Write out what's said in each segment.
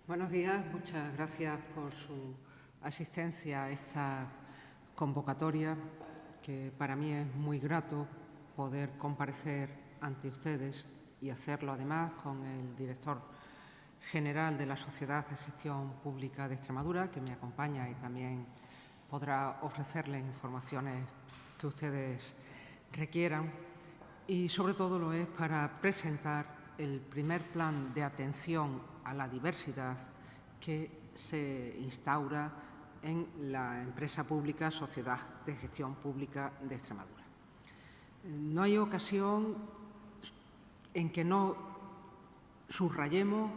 Buenos días, muchas gracias por su asistencia a esta convocatoria, que para mí es muy grato poder comparecer ante ustedes y hacerlo además con el director general de la Sociedad de Gestión Pública de Extremadura, que me acompaña y también podrá ofrecerles informaciones que ustedes requieran. Y sobre todo lo es para presentar el primer plan de atención a la diversidad que se instaura en la empresa pública Sociedad de Gestión Pública de Extremadura. No hay ocasión en que no subrayemos,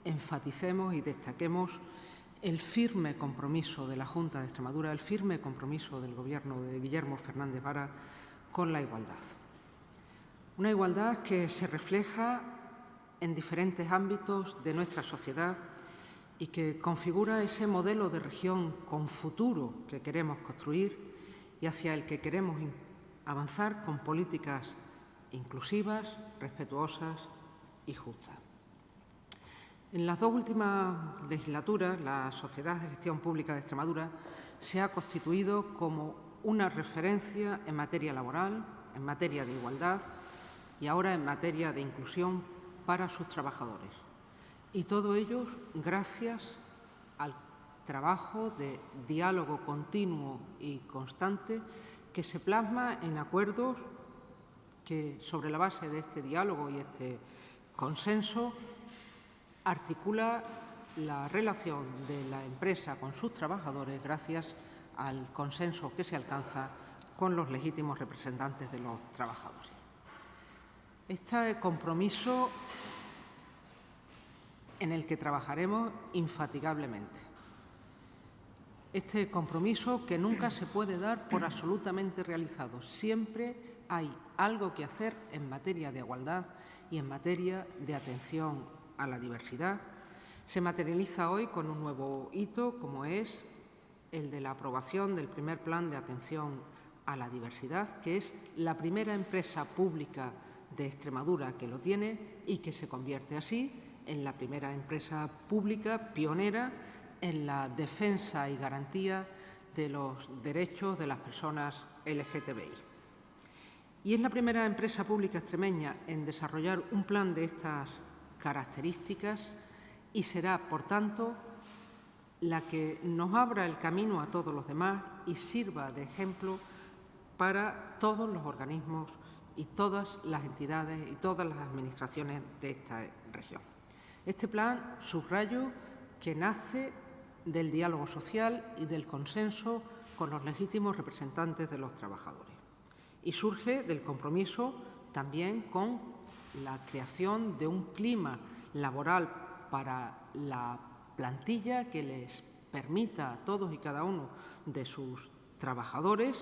enfaticemos y destaquemos el firme compromiso de la Junta de Extremadura, el firme compromiso del Gobierno de Guillermo Fernández Vara con la igualdad. Una igualdad que se refleja en diferentes ámbitos de nuestra sociedad y que configura ese modelo de región con futuro que queremos construir y hacia el que queremos avanzar con políticas inclusivas, respetuosas y justas. En las dos últimas legislaturas, la Sociedad de Gestión Pública de Extremadura se ha constituido como una referencia en materia laboral, en materia de igualdad y ahora en materia de inclusión para sus trabajadores. Y todo ello gracias al trabajo de diálogo continuo y constante que se plasma en acuerdos que, sobre la base de este diálogo y este consenso, articula la relación de la empresa con sus trabajadores gracias al consenso que se alcanza con los legítimos representantes de los trabajadores. Este compromiso en el que trabajaremos infatigablemente. Este compromiso que nunca se puede dar por absolutamente realizado. Siempre hay algo que hacer en materia de igualdad y en materia de atención a la diversidad. Se materializa hoy con un nuevo hito, como es el de la aprobación del primer plan de atención a la diversidad, que es la primera empresa pública de Extremadura que lo tiene y que se convierte así en la primera empresa pública pionera en la defensa y garantía de los derechos de las personas LGTBI. Y es la primera empresa pública extremeña en desarrollar un plan de estas características y será, por tanto, la que nos abra el camino a todos los demás y sirva de ejemplo para todos los organismos y todas las entidades y todas las administraciones de esta región. Este plan, subrayo, que nace del diálogo social y del consenso con los legítimos representantes de los trabajadores y surge del compromiso también con la creación de un clima laboral para la plantilla que les permita a todos y cada uno de sus trabajadores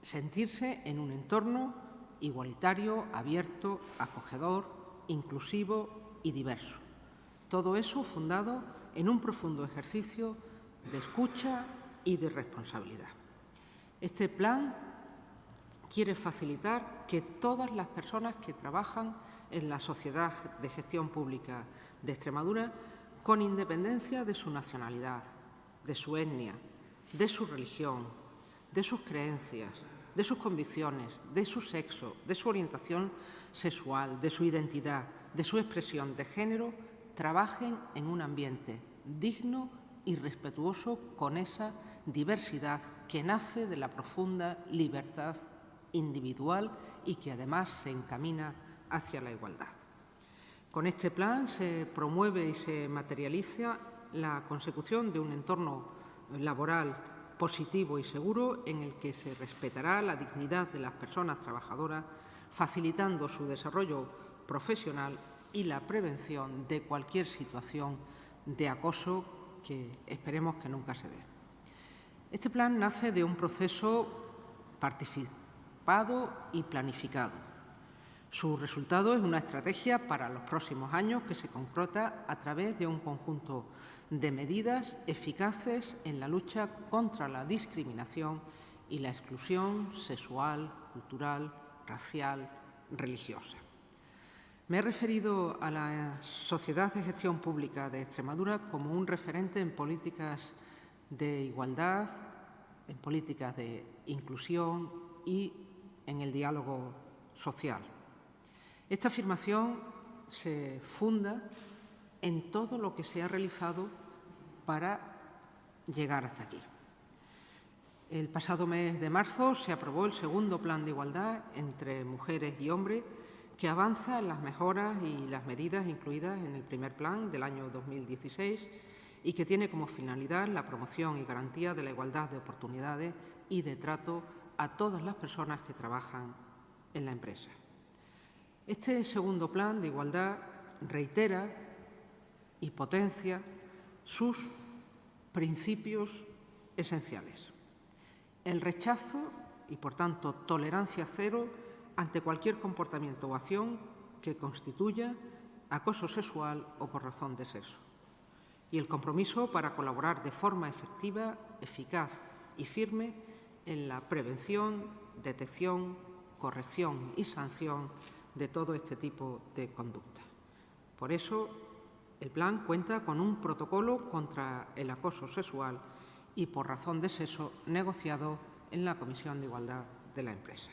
sentirse en un entorno igualitario, abierto, acogedor, inclusivo y diverso. Todo eso fundado en un profundo ejercicio de escucha y de responsabilidad. Este plan quiere facilitar que todas las personas que trabajan en la Sociedad de Gestión Pública de Extremadura, con independencia de su nacionalidad, de su etnia, de su religión, de sus creencias, de sus convicciones, de su sexo, de su orientación sexual, de su identidad, de su expresión de género, trabajen en un ambiente digno y respetuoso con esa diversidad que nace de la profunda libertad individual y que además se encamina hacia la igualdad. Con este plan se promueve y se materializa la consecución de un entorno laboral positivo y seguro en el que se respetará la dignidad de las personas trabajadoras, facilitando su desarrollo profesional y la prevención de cualquier situación de acoso que esperemos que nunca se dé. Este plan nace de un proceso participado y planificado. Su resultado es una estrategia para los próximos años que se concreta a través de un conjunto de medidas eficaces en la lucha contra la discriminación y la exclusión sexual, cultural, racial, religiosa. Me he referido a la Sociedad de Gestión Pública de Extremadura como un referente en políticas de igualdad, en políticas de inclusión y en el diálogo social. Esta afirmación se funda en todo lo que se ha realizado para llegar hasta aquí. El pasado mes de marzo se aprobó el segundo Plan de Igualdad entre mujeres y hombres, que avanza en las mejoras y las medidas incluidas en el primer plan del año 2016 y que tiene como finalidad la promoción y garantía de la igualdad de oportunidades y de trato a todas las personas que trabajan en la empresa. Este segundo plan de igualdad reitera y potencia sus principios esenciales. El rechazo y, por tanto, tolerancia cero ante cualquier comportamiento o acción que constituya acoso sexual o por razón de sexo. Y el compromiso para colaborar de forma efectiva, eficaz y firme en la prevención, detección, corrección y sanción de todo este tipo de conducta. Por eso, el plan cuenta con un protocolo contra el acoso sexual y por razón de sexo negociado en la Comisión de Igualdad de la empresa.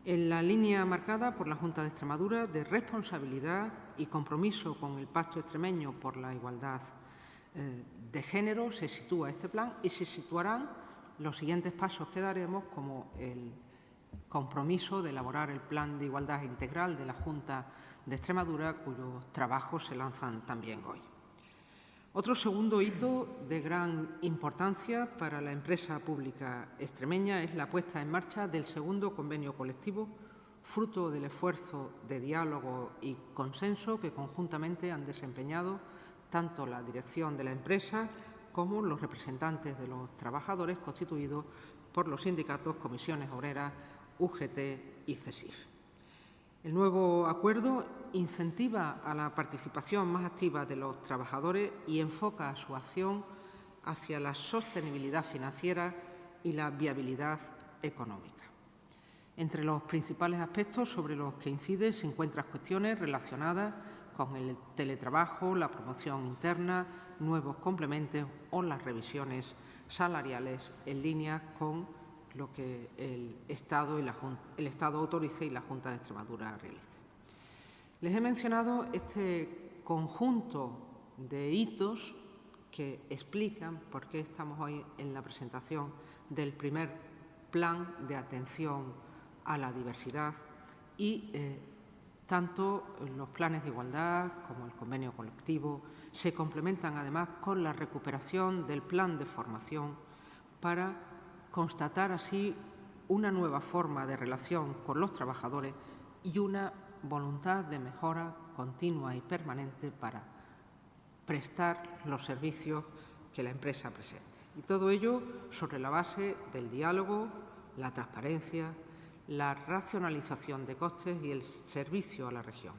En la línea marcada por la Junta de Extremadura de responsabilidad y compromiso con el Pacto Extremeño por la Igualdad de Género se sitúa este plan y se situarán los siguientes pasos que daremos, como el compromiso de elaborar el Plan de Igualdad Integral de la Junta de Extremadura, cuyos trabajos se lanzan también hoy. Otro segundo hito de gran importancia para la empresa pública extremeña es la puesta en marcha del segundo convenio colectivo, fruto del esfuerzo de diálogo y consenso que conjuntamente han desempeñado tanto la dirección de la empresa como los representantes de los trabajadores constituidos por los sindicatos, comisiones obreras, UGT y CESIF. El nuevo acuerdo incentiva a la participación más activa de los trabajadores y enfoca su acción hacia la sostenibilidad financiera y la viabilidad económica. Entre los principales aspectos sobre los que incide se encuentran cuestiones relacionadas con el teletrabajo, la promoción interna, nuevos complementos o las revisiones salariales en línea con lo que el Estado autorice y la Junta de Extremadura realice. Les he mencionado este conjunto de hitos que explican por qué estamos hoy en la presentación del primer plan de atención a la diversidad y tanto los planes de igualdad como el convenio colectivo se complementan además con la recuperación del plan de formación para constatar así una nueva forma de relación con los trabajadores y una voluntad de mejora continua y permanente para prestar los servicios que la empresa presente. Y todo ello sobre la base del diálogo, la transparencia, la racionalización de costes y el servicio a la región.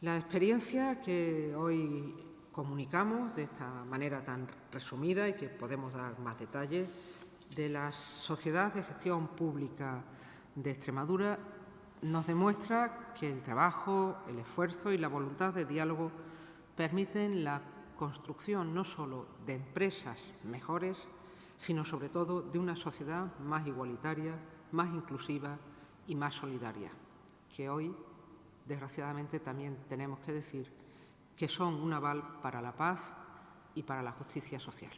La experiencia que hoy comunicamos de esta manera tan resumida y que podemos dar más detalles de la Sociedad de Gestión Pública de Extremadura nos demuestra que el trabajo, el esfuerzo y la voluntad de diálogo permiten la construcción no solo de empresas mejores, sino sobre todo de una sociedad más igualitaria, más inclusiva y más solidaria, que hoy, desgraciadamente, también tenemos que decir que son un aval para la paz y para la justicia social.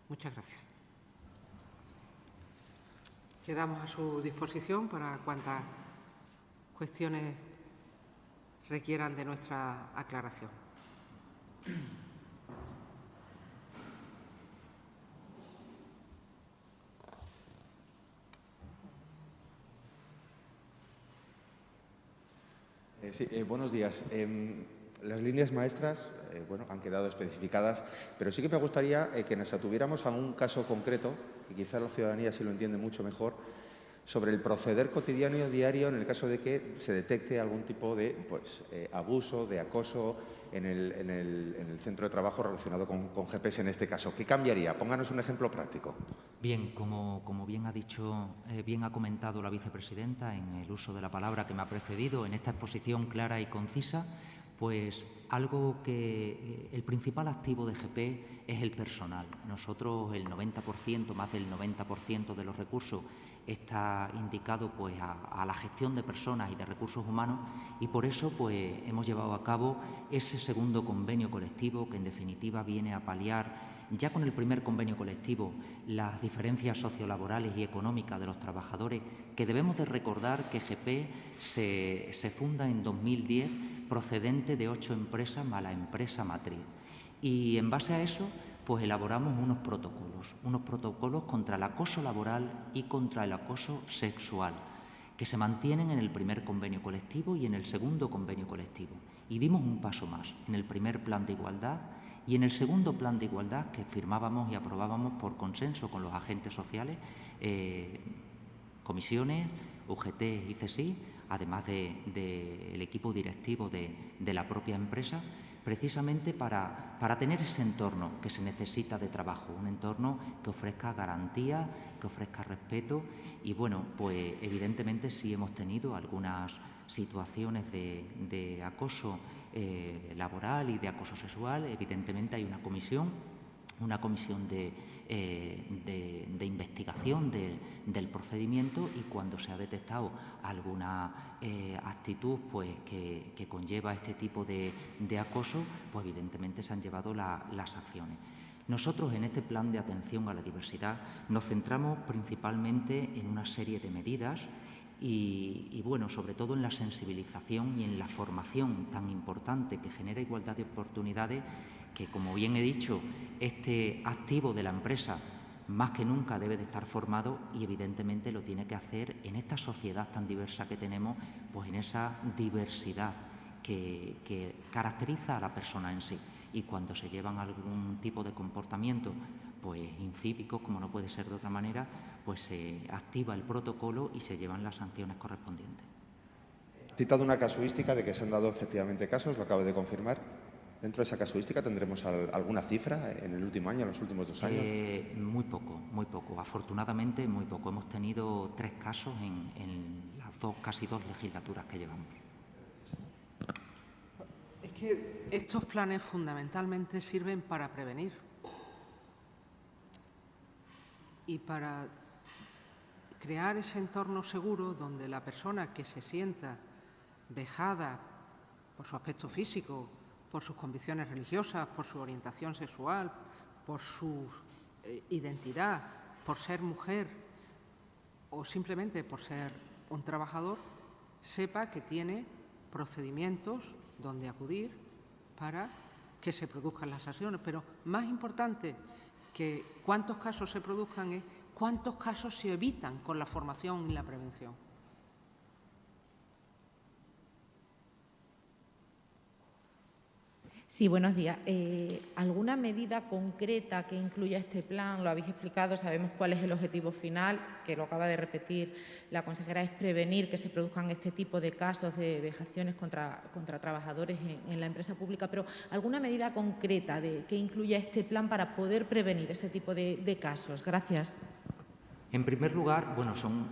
Muchas gracias. Quedamos a su disposición para cuantas cuestiones requieran de nuestra aclaración. Buenos días. Las líneas maestras han quedado especificadas, pero sí que me gustaría que nos atuviéramos a un caso concreto, y quizá la ciudadanía sí lo entiende mucho mejor, sobre el proceder cotidiano y diario en el caso de que se detecte algún tipo de abuso, de acoso en el centro de trabajo relacionado con GPS en este caso. ¿Qué cambiaría? Pónganos un ejemplo práctico. Bien, como bien ha dicho, bien ha comentado la vicepresidenta en el uso de la palabra que me ha precedido, en esta exposición clara y concisa, pues algo que el principal activo de GP es el personal. Nosotros el 90%, más del 90% de los recursos está indicado pues a la gestión de personas y de recursos humanos, y por eso pues hemos llevado a cabo ese segundo convenio colectivo que en definitiva viene a paliar ya con el primer convenio colectivo las diferencias sociolaborales y económicas de los trabajadores, que debemos de recordar que GP se funda en 2010 procedente de 8 empresas más la empresa matriz. Y en base a eso, pues elaboramos unos protocolos contra el acoso laboral y contra el acoso sexual, que se mantienen en el primer convenio colectivo y en el segundo convenio colectivo. Y dimos un paso más en el primer plan de igualdad y en el segundo plan de igualdad que firmábamos y aprobábamos por consenso con los agentes sociales, comisiones, UGT y CSI, además del equipo directivo de la propia empresa, precisamente para tener ese entorno que se necesita de trabajo, un entorno que ofrezca garantía, que ofrezca respeto. Y bueno, pues evidentemente sí hemos tenido algunas situaciones de acoso laboral y de acoso sexual. Evidentemente hay una comisión de investigación del procedimiento, y cuando se ha detectado alguna actitud pues, que conlleva este tipo de acoso, pues evidentemente se han llevado las acciones. Nosotros en este plan de atención a la diversidad nos centramos principalmente en una serie de medidas y bueno, sobre todo en la sensibilización y en la formación tan importante que genera igualdad de oportunidades, que, como bien he dicho, este activo de la empresa más que nunca debe de estar formado, y evidentemente lo tiene que hacer en esta sociedad tan diversa que tenemos, pues en esa diversidad que caracteriza a la persona en sí. Y cuando se llevan algún tipo de comportamiento pues incívicos, como no puede ser de otra manera, pues se activa el protocolo y se llevan las sanciones correspondientes. He citado una casuística de que se han dado efectivamente casos, lo acabo de confirmar. ¿Dentro de esa casuística tendremos alguna cifra en el último año, en los últimos 2 años? Muy poco. Afortunadamente, muy poco. Hemos tenido 3 casos en las casi dos legislaturas que llevamos. Es que estos planes fundamentalmente sirven para prevenir y para crear ese entorno seguro donde la persona que se sienta vejada por su aspecto físico, por sus convicciones religiosas, por su orientación sexual, por su identidad, por ser mujer o simplemente por ser un trabajador, sepa que tiene procedimientos donde acudir para que se produzcan las acciones. Pero más importante que cuántos casos se produzcan es cuántos casos se evitan con la formación y la prevención. Sí, buenos días. ¿Alguna medida concreta que incluya este plan? Lo habéis explicado, sabemos cuál es el objetivo final, que lo acaba de repetir la consejera, es prevenir que se produzcan este tipo de casos de vejaciones contra trabajadores en la empresa pública, pero ¿alguna medida concreta que incluya este plan para poder prevenir ese tipo de casos? Gracias. En primer lugar, bueno, son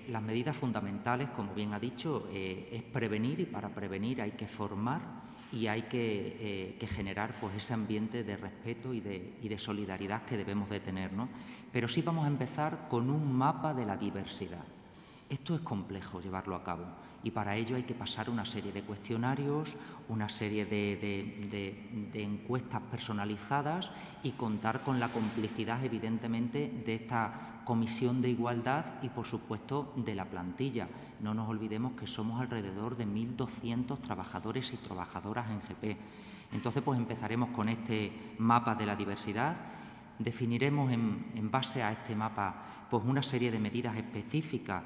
las medidas fundamentales, como bien ha dicho, es prevenir, y para prevenir hay que formar y hay que generar pues, ese ambiente de respeto y de solidaridad que debemos de tener, ¿no? Pero sí vamos a empezar con un mapa de la diversidad. Esto es complejo llevarlo a cabo y para ello hay que pasar una serie de cuestionarios, una serie de encuestas personalizadas y contar con la complicidad, evidentemente, de esta Comisión de Igualdad y, por supuesto, de la plantilla. No nos olvidemos que somos alrededor de 1.200 trabajadores y trabajadoras en GP. Entonces, pues empezaremos con este mapa de la diversidad. Definiremos en base a este mapa pues una serie de medidas específicas,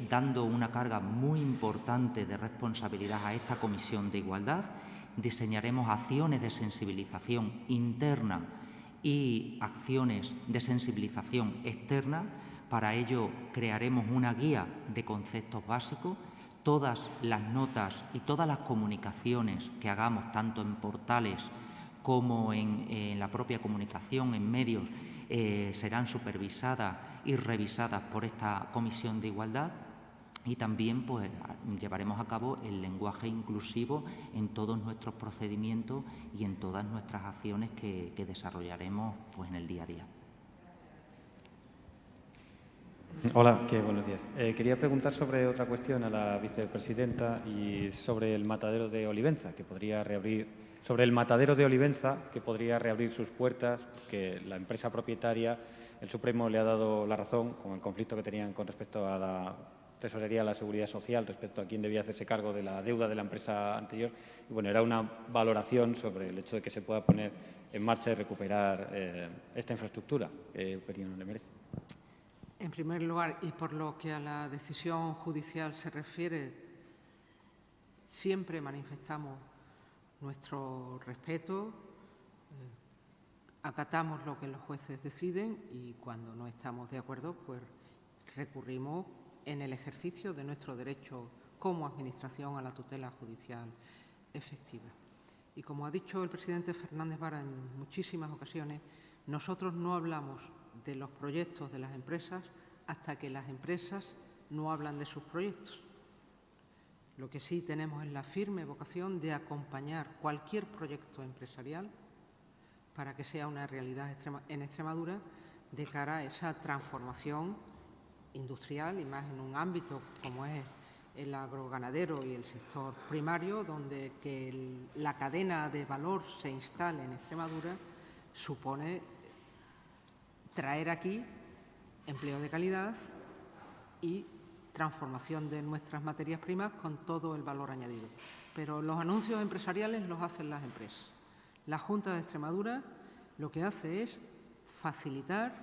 dando una carga muy importante de responsabilidad a esta Comisión de Igualdad. Diseñaremos acciones de sensibilización interna y acciones de sensibilización externa Para ello crearemos una guía de conceptos básicos. Todas las notas y todas las comunicaciones que hagamos, tanto en portales como en la propia comunicación, en medios, serán supervisadas y revisadas por esta Comisión de Igualdad. Y también pues, llevaremos a cabo el lenguaje inclusivo en todos nuestros procedimientos y en todas nuestras acciones que desarrollaremos pues, en el día a día. Hola, buenos días. Quería preguntar sobre otra cuestión a la vicepresidenta y sobre el matadero de Olivenza, que podría reabrir sus puertas, que la empresa propietaria, el Supremo le ha dado la razón con el conflicto que tenían con respecto a la Tesorería de la Seguridad Social, respecto a quién debía hacerse cargo de la deuda de la empresa anterior. Y bueno, era una valoración sobre el hecho de que se pueda poner en marcha y recuperar esta infraestructura. ¿Qué opinión le merece? En primer lugar, y por lo que a la decisión judicial se refiere, siempre manifestamos nuestro respeto, acatamos lo que los jueces deciden y cuando no estamos de acuerdo, pues recurrimos en el ejercicio de nuestro derecho como Administración a la tutela judicial efectiva. Y como ha dicho el presidente Fernández Vara en muchísimas ocasiones, nosotros no hablamos de los proyectos de las empresas hasta que las empresas no hablan de sus proyectos. Lo que sí tenemos es la firme vocación de acompañar cualquier proyecto empresarial para que sea una realidad en Extremadura de cara a esa transformación industrial y más en un ámbito como es el agroganadero y el sector primario, donde que la cadena de valor se instale en Extremadura supone traer aquí empleo de calidad y transformación de nuestras materias primas con todo el valor añadido. Pero los anuncios empresariales los hacen las empresas. La Junta de Extremadura lo que hace es facilitar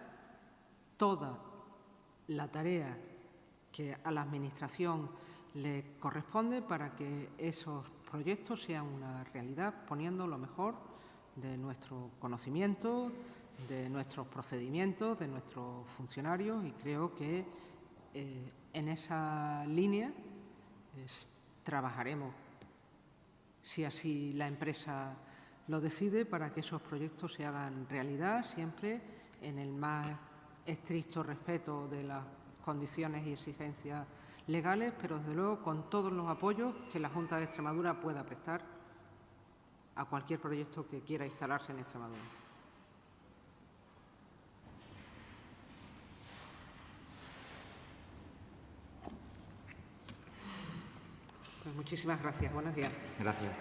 toda la tarea que a la Administración le corresponde para que esos proyectos sean una realidad, poniendo lo mejor de nuestro conocimiento, de nuestros procedimientos, de nuestros funcionarios, y creo que en esa línea trabajaremos, si así la empresa lo decide, para que esos proyectos se hagan realidad, siempre en el más estricto respeto de las condiciones y exigencias legales, pero desde luego con todos los apoyos que la Junta de Extremadura pueda prestar a cualquier proyecto que quiera instalarse en Extremadura. Pues muchísimas gracias. Buenos días. Gracias.